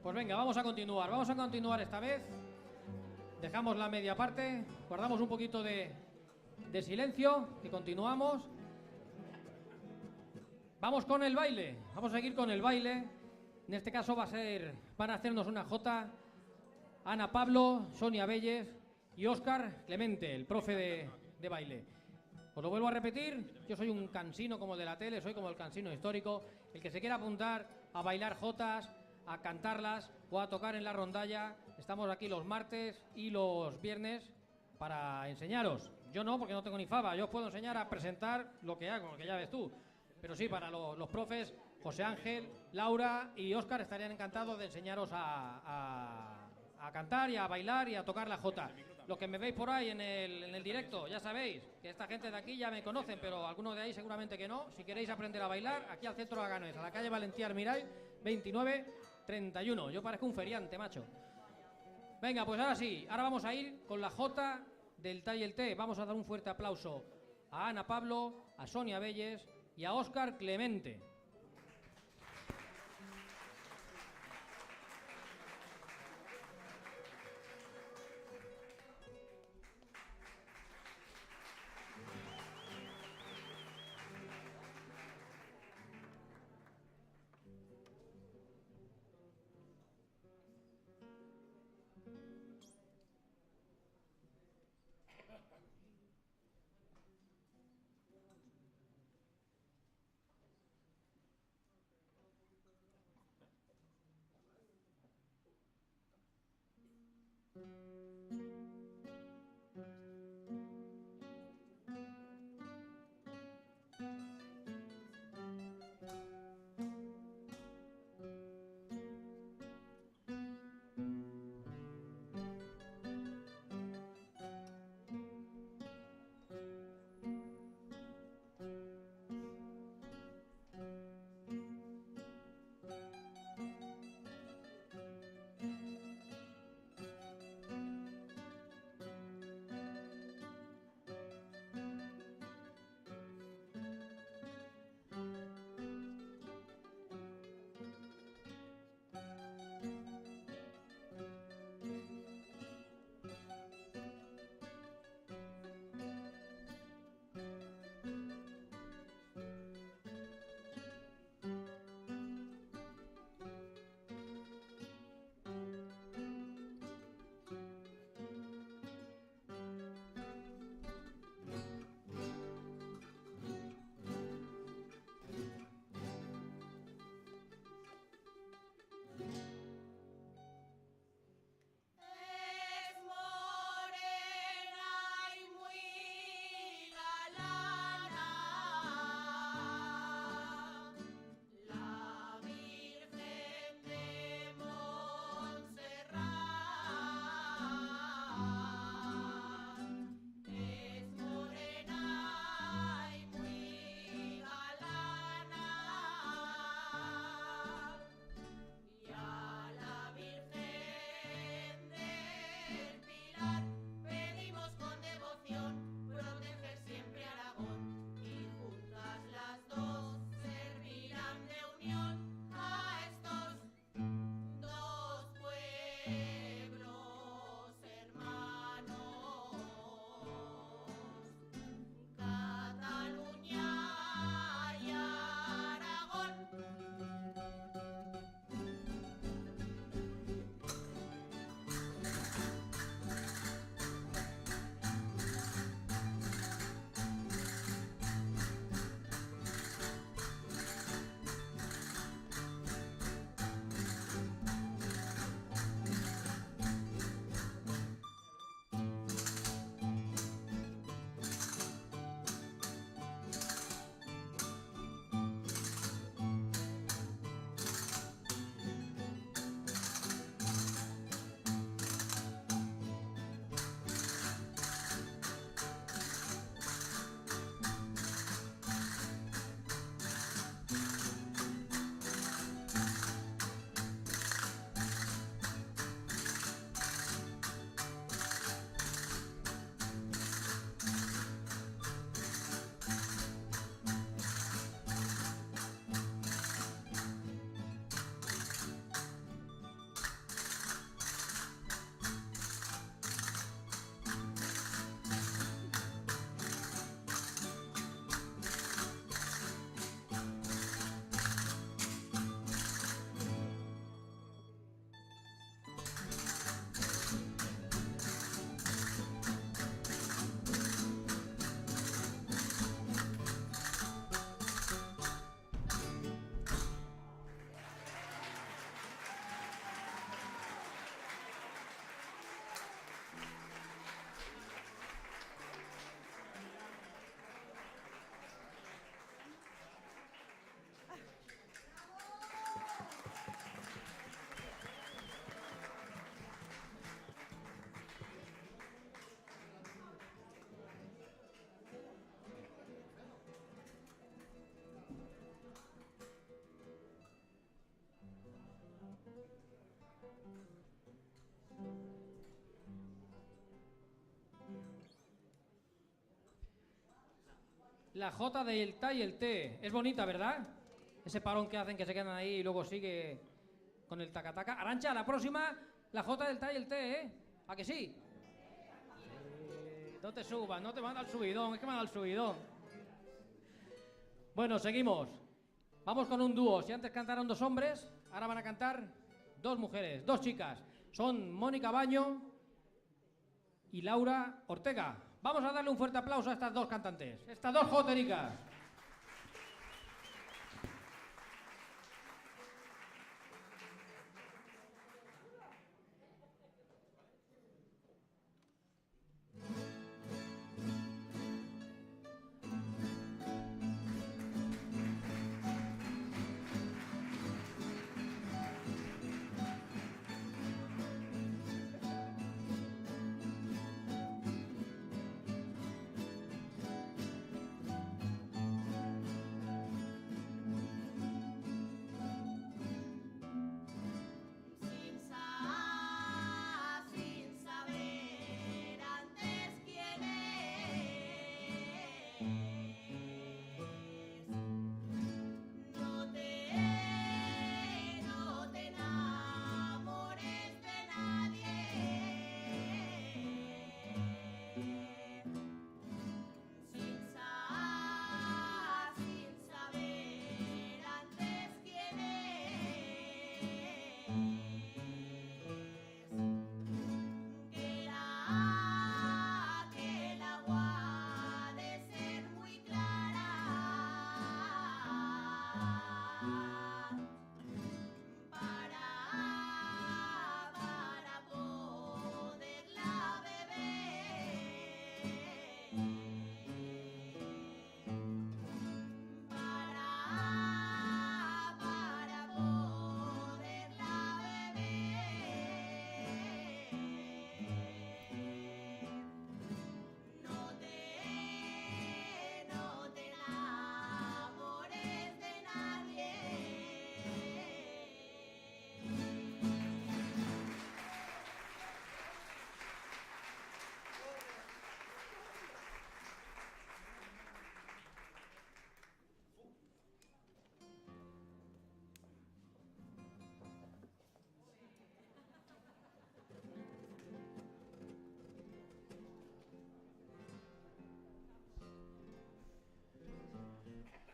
Pues venga, vamos a continuar esta vez. Dejamos la media parte, guardamos un poquito de silencio y continuamos. Vamos con el baile, vamos a seguir con el baile. En este caso van a hacernos una jota Ana Pablo, Sonia Belles y Óscar Clemente, el profe de baile. Os lo vuelvo a repetir, yo soy un cansino como el de la tele, soy como el cansino histórico. El que se quiera apuntar a bailar jotas, a cantarlas o a tocar en la rondalla, estamos aquí los martes y los viernes para enseñaros. Yo no, porque no tengo ni fava, yo os puedo enseñar a presentar lo que hago, que ya ves tú. Pero sí, para los profes, José Ángel, Laura y Óscar estarían encantados de enseñaros a cantar y a bailar y a tocar la jota. Los que me veis por ahí en el directo, ya sabéis que esta gente de aquí ya me conocen, pero algunos de ahí seguramente que no. Si queréis aprender a bailar, aquí al centro de Aganes, a la calle Valentía Armiray, 29-31. Yo parezco un feriante, macho. Venga, pues ahora sí, ahora vamos a ir con la jota del Ta y el Té. Vamos a dar un fuerte aplauso a Ana Pablo, a Sonia Belles y a Óscar Clemente. la J del ta y el T. Es bonita, ¿verdad? Ese parón que hacen que se quedan ahí y luego sigue con el tacataca. Arantxa, la próxima, la J del ta y el T, ¿eh? ¿A que sí? No te subas, no te manda el subidón, es que manda el subidón. Bueno, seguimos. Vamos con un dúo. Si antes cantaron dos hombres, ahora van a cantar dos mujeres, dos chicas. Son Mónica Baño y Laura Ortega. Vamos a darle un fuerte aplauso a estas dos cantantes, estas dos jotericas. Sin saber antes quién es, no te enamores de nadie. Sin saber antes quién es, que el agua ha de ser muy clara para poderla beber, para poderla beber. No te enamores de nadie.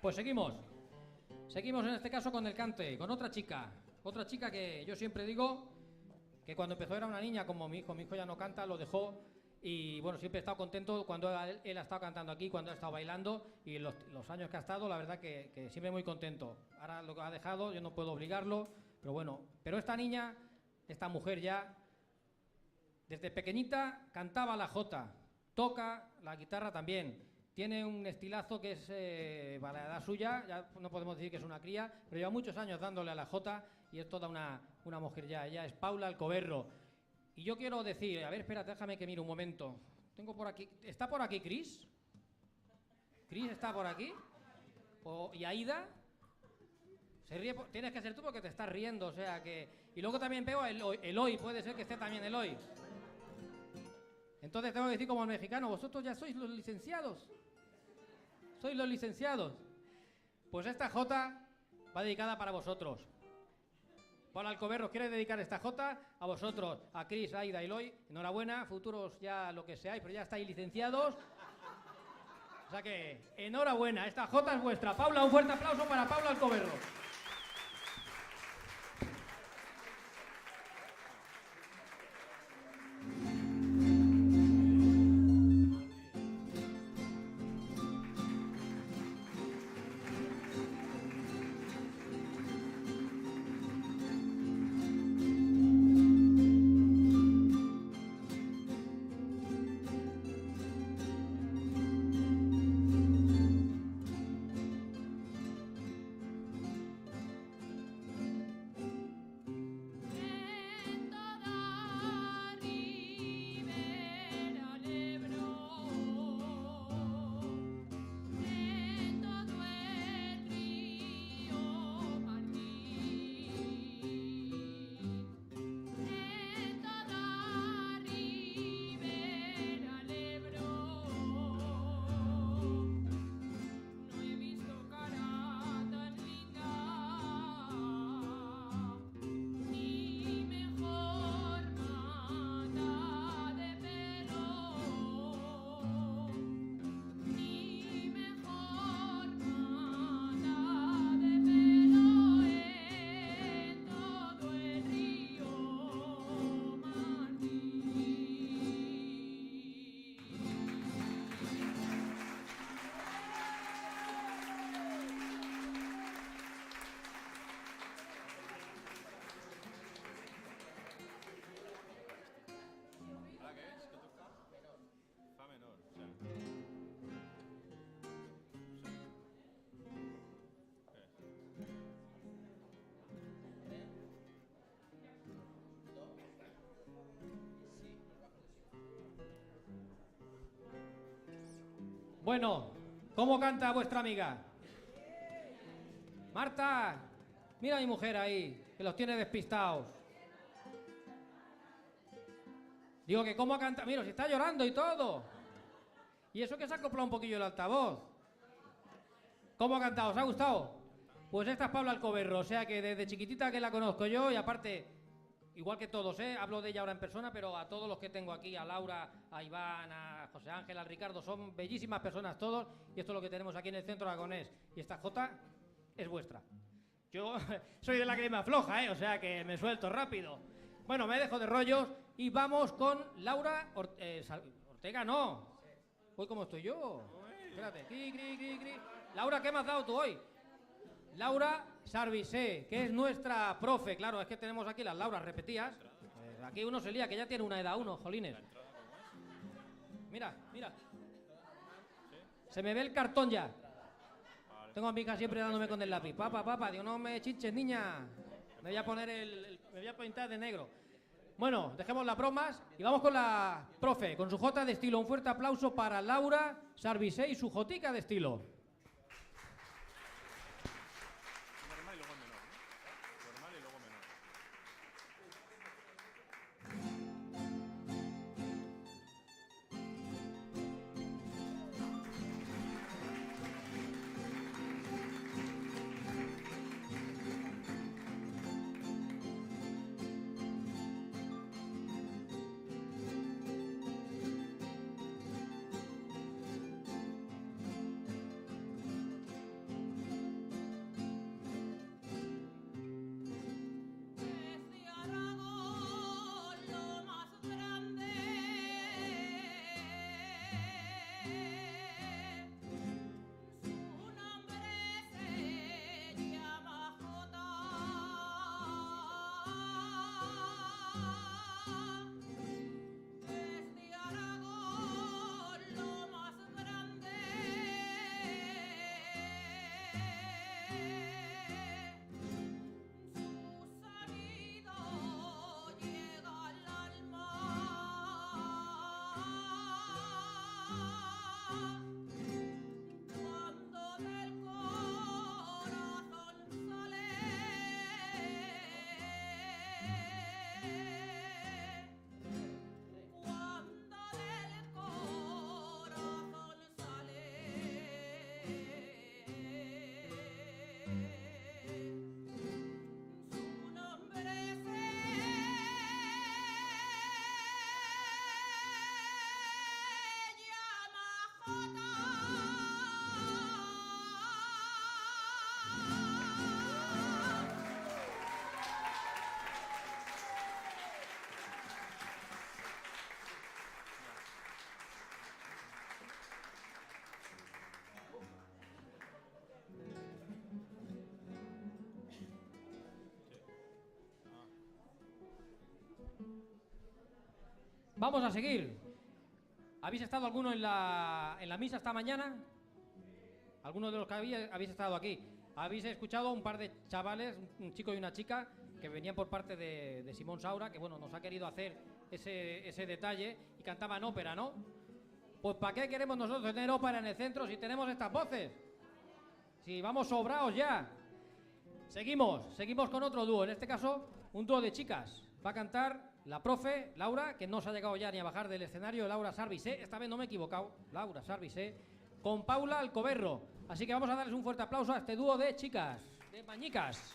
Pues seguimos. Seguimos en este caso con el cante, con otra chica. Otra chica que yo siempre digo que cuando empezó era una niña como mi hijo ya no canta, lo dejó. Y bueno, siempre he estado contento cuando él ha estado cantando aquí, cuando ha estado bailando. Y los años que ha estado, la verdad que siempre muy contento. Ahora lo que ha dejado, yo no puedo obligarlo. Pero bueno, pero esta niña, esta mujer ya, desde pequeñita cantaba la jota, toca la guitarra también. Tiene un estilazo que es para la edad suya, ya no podemos decir que es una cría, pero lleva muchos años dándole a la jota y es toda una mujer ya. Ella es Paula Alcoberro. Y yo quiero decir, a ver, espérate, déjame que mire un momento. Tengo por aquí, ¿está por aquí Cris? ¿Cris está por aquí? ¿Y Aida? Se ríe, tienes que ser tú porque te estás riendo, o sea que... Y luego también veo a Eloy, puede ser que esté también Eloy. Entonces tengo que decir como el mexicano, vosotros ya sois los licenciados. Sois los licenciados. Pues esta jota va dedicada para vosotros. Paula Alcoberro quiere dedicar esta jota a vosotros, a Cris, Aida y Eloy. Enhorabuena, futuros ya lo que seáis, pero ya estáis licenciados. O sea que, enhorabuena, esta jota es vuestra. Paula, un fuerte aplauso para Paula Alcoberro. Bueno, ¿cómo canta vuestra amiga? Marta, mira a mi mujer ahí, que los tiene despistados. Digo que cómo canta, mira, si está llorando y todo. Y eso que se ha acoplado un poquillo el altavoz. ¿Cómo ha cantado? ¿Os ha gustado? Pues esta es Paula Alcoberro, o sea que desde chiquitita que la conozco yo y aparte, igual que todos, hablo de ella ahora en persona, pero a todos los que tengo aquí, a Laura, a Iván, a José Ángel, a Ricardo, son bellísimas personas todos y esto es lo que tenemos aquí en el centro aragonés. Y esta Jota es vuestra. Yo soy de la crema floja, o sea que me suelto rápido. Bueno, me dejo de rollos y vamos con Laura Ortega, no. Hoy como estoy yo. Espérate. Cri. Laura, ¿qué me has dado tú hoy? Laura Sarvisé, que es nuestra profe. Claro, es que tenemos aquí las Lauras repetidas. Aquí uno se lía, que ya tiene una edad uno, jolines. Mira. Se me ve el cartón ya. Tengo a mi hija siempre dándome con el lápiz. Papá, digo, no me chinches, niña. Me voy a poner me voy a pintar de negro. Bueno, dejemos las bromas y vamos con la profe, con su jota de estilo. Un fuerte aplauso para Laura Sarvisé y su jotica de estilo. Normal y luego menor, ¿no? Normal y luego menor. Desde Aragón lo más grande, su nombre se llama Jota. Desde Aragón lo más grande. Su sonido llega al alma cuando del corazón sale. Cuando del corazón sale. Su nombre se llama Jota. Vamos a seguir. ¿Habéis estado alguno en la misa esta mañana? ¿Alguno de los que habéis estado aquí? ¿Habéis escuchado un par de chavales, un chico y una chica, que venían por parte de Simón Saura, que bueno, nos ha querido hacer ese detalle y cantaban ópera, ¿no? Pues ¿para qué queremos nosotros tener ópera en el centro si tenemos estas voces? Si vamos sobraos ya. Seguimos con otro dúo, en este caso un dúo de chicas. Va a cantar la profe Laura, que no se ha llegado ya ni a bajar del escenario, Laura Sarvisé, esta vez no me he equivocado, Laura Sarvisé, con Paula Alcoberro. Así que vamos a darles un fuerte aplauso a este dúo de chicas, de mañicas.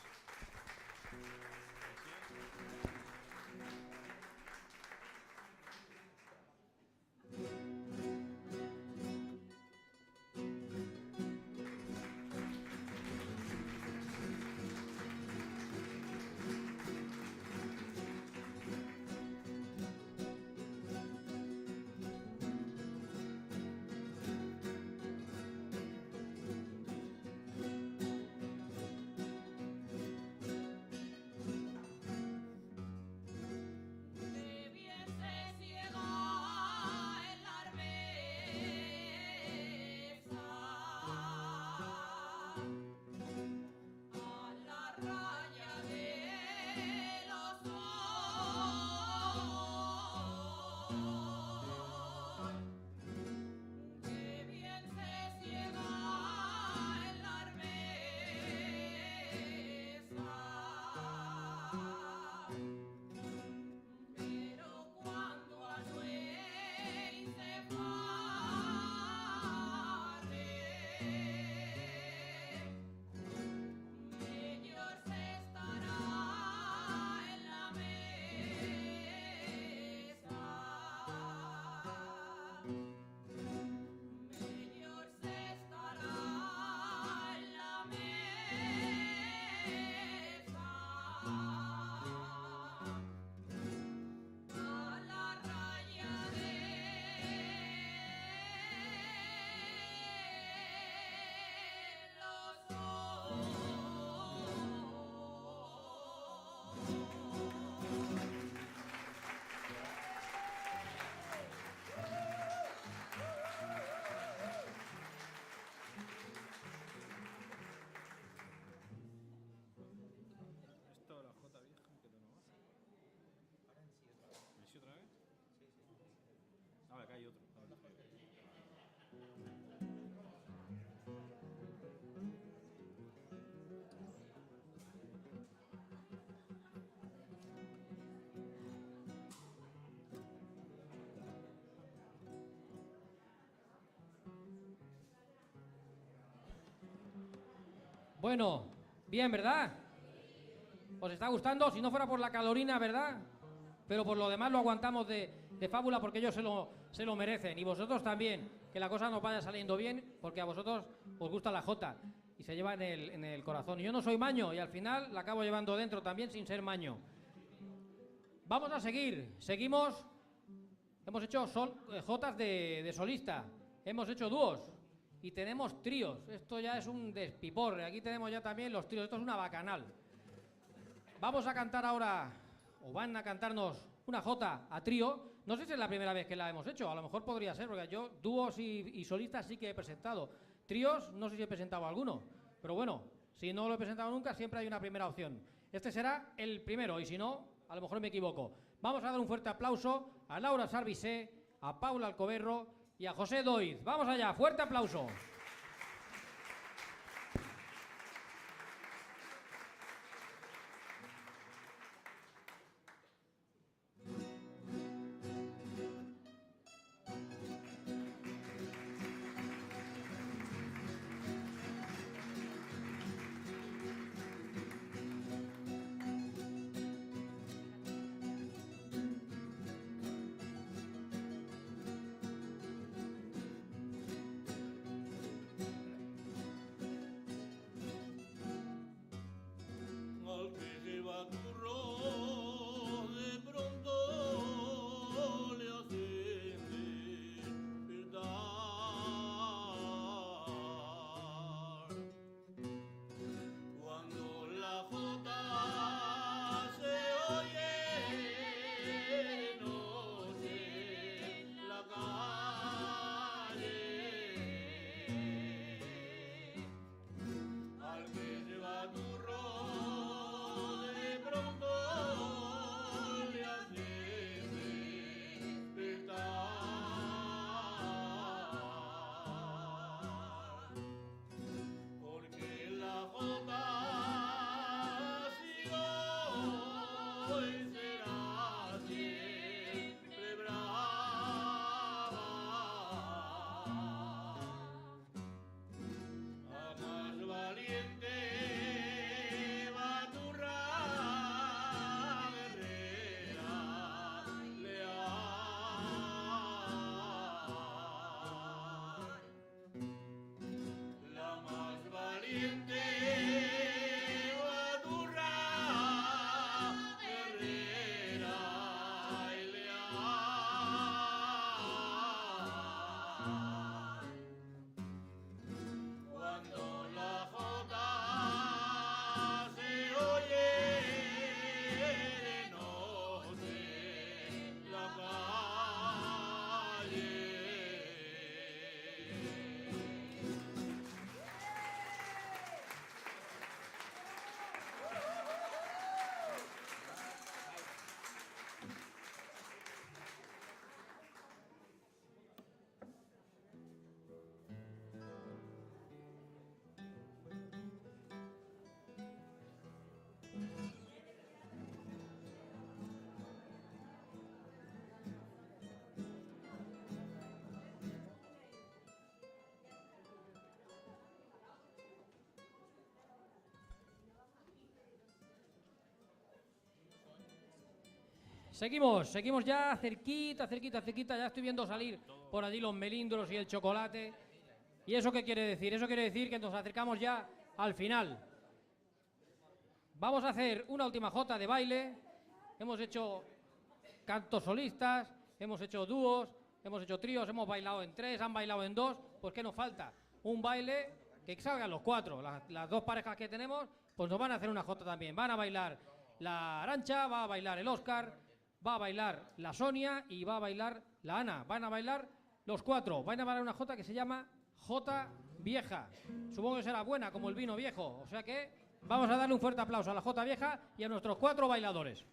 Bueno, bien, ¿verdad? ¿Os está gustando? Si no fuera por la calorina, ¿verdad? Pero por lo demás lo aguantamos de fábula porque ellos se lo merecen. Y vosotros también, que la cosa nos vaya saliendo bien, porque a vosotros os gusta la jota y se lleva en el corazón. Yo no soy maño y al final la acabo llevando dentro también sin ser maño. Vamos a seguir. Seguimos. Hemos hecho jotas de solista. Hemos hecho dúos. Y tenemos tríos. Esto ya es un despiporre. Aquí tenemos ya también los tríos. Esto es una bacanal. Vamos a cantar ahora, o van a cantarnos una jota a trío. No sé si es la primera vez que la hemos hecho. A lo mejor podría ser, porque yo dúos y solistas sí que he presentado. Tríos, no sé si he presentado alguno. Pero bueno, si no lo he presentado nunca, siempre hay una primera opción. Este será el primero, y si no, a lo mejor me equivoco. Vamos a dar un fuerte aplauso a Laura Sarvisé, a Paula Alcoberro y a José Doiz. Vamos allá, fuerte aplauso. Al que lleva turro de pronto le hacen despertar. Cuando la jota se oye de noche en la calle, al que lleva turro de pronto le hace despertar, porque la jota si hoy será siempre brava, a más valiente baturra guerrera leal, la más valiente baturra guerrera y leal. Cuando la jota se oye de noche en la calle. Seguimos ya cerquita, ya estoy viendo salir por allí los melindros y el chocolate. ¿Y eso qué quiere decir? Eso quiere decir que nos acercamos ya al final. Vamos a hacer una última jota de baile. Hemos hecho cantos solistas, hemos hecho dúos, hemos hecho tríos, hemos bailado en 3, han bailado en 2. Pues ¿qué nos falta? Un baile que salgan los 4. Las 2 parejas que tenemos, pues nos van a hacer una jota también. Van a bailar la Arancha, va a bailar el Óscar, va a bailar la Sonia y va a bailar la Ana. Van a bailar los 4. Van a bailar una jota que se llama Jota Vieja. Supongo que será buena como el vino viejo. O sea que vamos a darle un fuerte aplauso a la Jota Vieja y a nuestros 4 bailadores.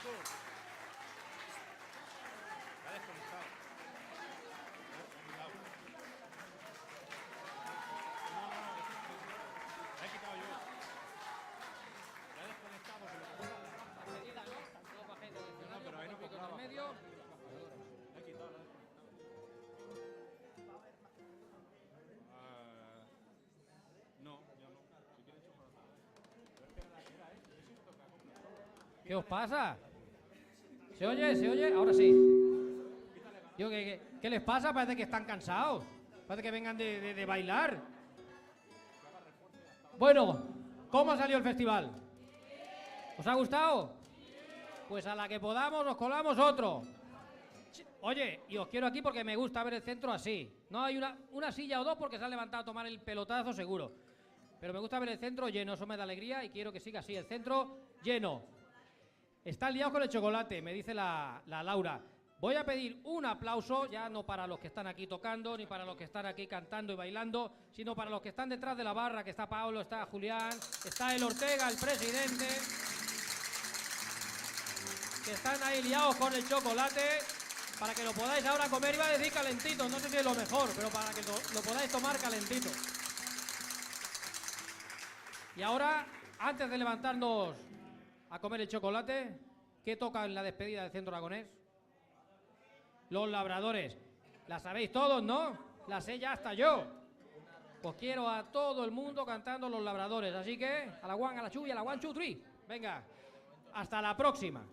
tú. Me ha desconectado. Cuidado. No, la he quitado yo. La he desconectado porque lo que pasa es no, pero ahí no compraba. medio. La he quitado, la he desconectado. No, yo no. Si quieres chocolate. Pero es que era esto. Es esto que ha comprado. ¿Qué os pasa? ¿Se oye? ¿Se oye? Ahora sí. Digo, ¿qué les pasa? Parece que están cansados. Parece que vengan de bailar. Bueno, ¿cómo ha salido el festival? ¿Os ha gustado? Pues a la que podamos nos colamos otro. Oye, y os quiero aquí porque me gusta ver el centro así. No hay una silla o dos porque se han levantado a tomar el pelotazo seguro. Pero me gusta ver el centro lleno, eso me da alegría y quiero que siga así, el centro lleno. Están liados con el chocolate, me dice la Laura. Voy a pedir un aplauso, ya no para los que están aquí tocando, ni para los que están aquí cantando y bailando, sino para los que están detrás de la barra, que está Pablo, está Julián, está el Ortega, el presidente, que están ahí liados con el chocolate, para que lo podáis ahora comer. Iba a decir calentito, no sé si es lo mejor, pero para que lo podáis tomar calentito. Y ahora, antes de levantarnos a comer el chocolate, ¿qué toca en la despedida del Centro Aragonés? Los labradores. La sabéis todos, ¿no? La sé ya hasta yo. Pues quiero a todo el mundo cantando Los Labradores. Así que, a la one, a la two y a la 1, 2, 3. Venga, hasta la próxima.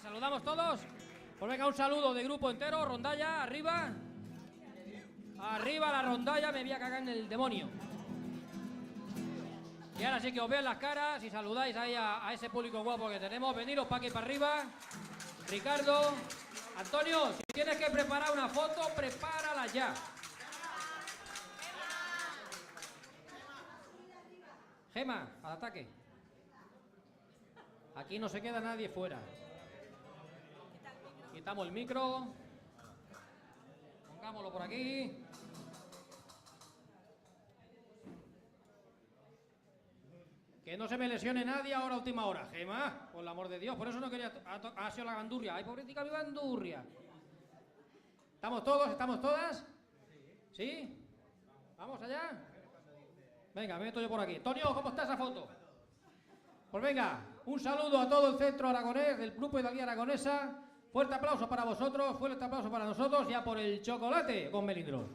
saludamos todos. Pues venga, un saludo de grupo entero, rondalla, arriba. Arriba la rondalla, me voy a cagar en el demonio. Y ahora sí que os vean las caras y saludáis ahí a ese público guapo que tenemos. Veniros para aquí para arriba. Ricardo, Antonio, si tienes que preparar una foto, prepárala ya. Gema, al ataque. Aquí no se queda nadie fuera. Quitamos el micro. Pongámoslo por aquí. Que no se me lesione nadie ahora a última hora. Gema, por el amor de Dios. Por eso no quería... Ha sido la bandurria. Ay, pobrecita mi bandurria. ¿Estamos todos? ¿Estamos todas? ¿Sí? ¿Vamos allá? Venga, me meto yo por aquí. Antonio, ¿cómo está esa foto? Pues venga, un saludo a todo el centro aragonés del grupo Hidalguía Aragonesa. Fuerte aplauso para vosotros, fuerte aplauso para nosotros, ya por el chocolate con melindros.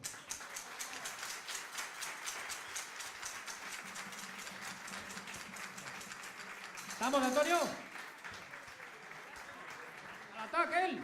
¿Estamos, Antonio? ¡Al ataque él!